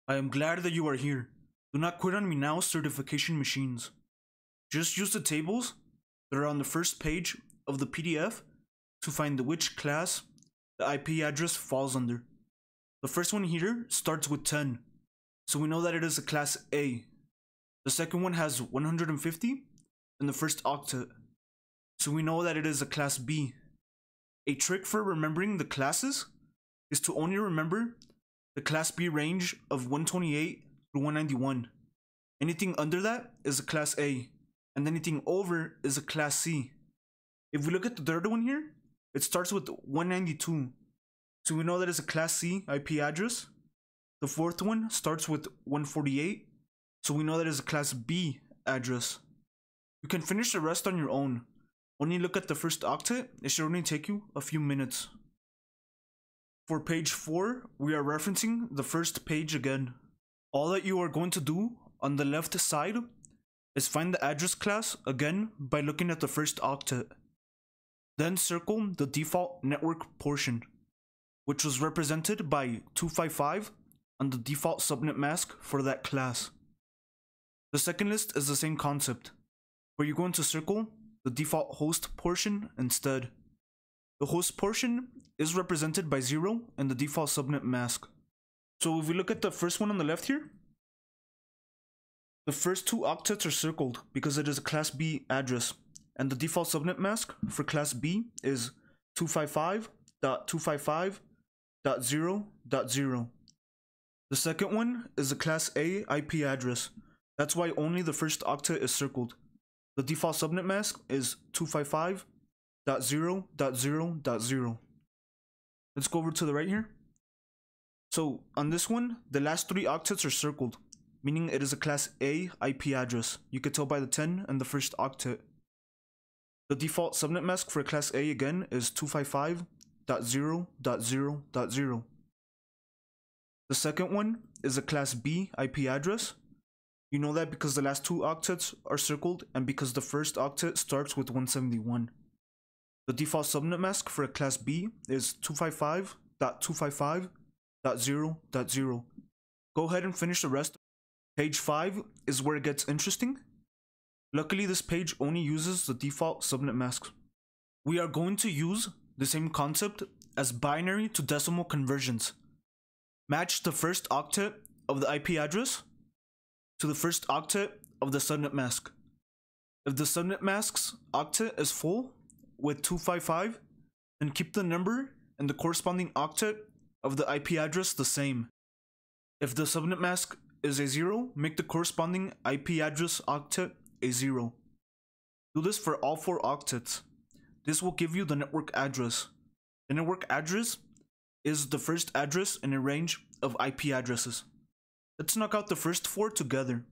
I am glad that you are here. Do not quit on me now, certification machines. Just use the tables that are on the first page of the PDF to find which class the IP address falls under. The first one here starts with 10, so we know that it is a class A. The second one has 150 in the first octet, so we know that it is a class B. A trick for remembering the classes is to only remember the class B range of 128 through 191. Anything under that is a class A, and anything over is a class C. If we look at the third one here, it starts with 192, so we know that it's a class C IP address. The fourth one starts with 148, so we know that it's a class B address. You can finish the rest on your own. When you look at the first octet, it should only take you a few minutes. For page 4, we are referencing the first page again. All that you are going to do on the left side is find the address class again by looking at the first octet. Then circle the default network portion, which was represented by 255 on the default subnet mask for that class. The second list is the same concept, where you're going to circle the default host portion instead. The host portion is represented by 0 in the default subnet mask. So if we look at the first one on the left here, the first two octets are circled because it is a class B address, and the default subnet mask for class B is 255.255.0.0. The second one is a class A IP address. That's why only the first octet is circled. The default subnet mask is 255.0.0.0. Let's go over to the right here. So on this one, the last three octets are circled, meaning it is a class A IP address. You could tell by the 10 and the first octet. The default subnet mask for class A again is 255.0.0.0. The second one is a class B IP address. You know that because the last two octets are circled and because the first octet starts with 171. The default subnet mask for a class B is 255.255.0.0. Go ahead and finish the rest. Page 5 is where it gets interesting. Luckily, this page only uses the default subnet masks. We are going to use the same concept as binary to decimal conversions. Match the first octet of the IP address to the first octet of the subnet mask. If the subnet mask's octet is full with 255, then keep the number and the corresponding octet of the IP address the same. If the subnet mask is a 0, make the corresponding IP address octet a 0. Do this for all 4 octets. This will give you the network address. The network address is the first address in a range of IP addresses. Let's knock out the first 4 together.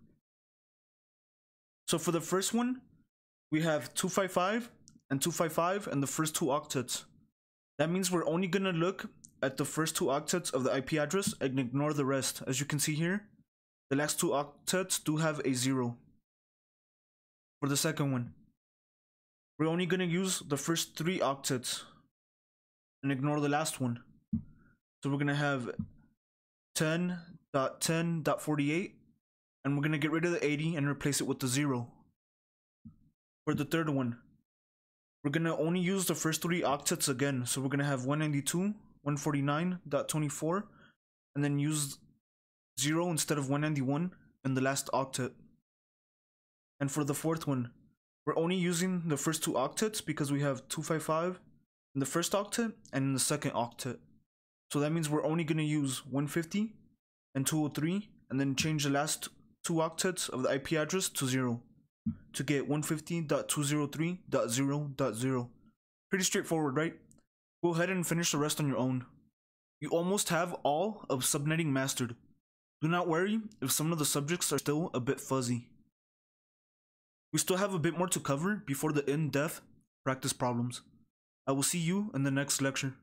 So for the first one, we have 255 and 255 and the first 2 octets. That means we're only gonna look at the first 2 octets of the IP address and ignore the rest. As you can see here, the last 2 octets do have a 0. For the second one, we're only gonna use the first 3 octets and ignore the last one. So we're gonna have 10.10.48, and we're gonna get rid of the 80 and replace it with the 0. For the third one, we're gonna only use the first 3 octets again, so we're gonna have 192, 149.24, and then use 0 instead of 191 in the last octet. And for the fourth one, we're only using the first 2 octets because we have 255 in the first octet and in the second octet. So that means we're only gonna use 150 and 203, and then change the last 2 octets of the IP address to 0 to get 150.203.0.0. Pretty straightforward, right? Go ahead and finish the rest on your own. You almost have all of subnetting mastered. Do not worry if some of the subjects are still a bit fuzzy. We still have a bit more to cover before the in-depth practice problems. I will see you in the next lecture.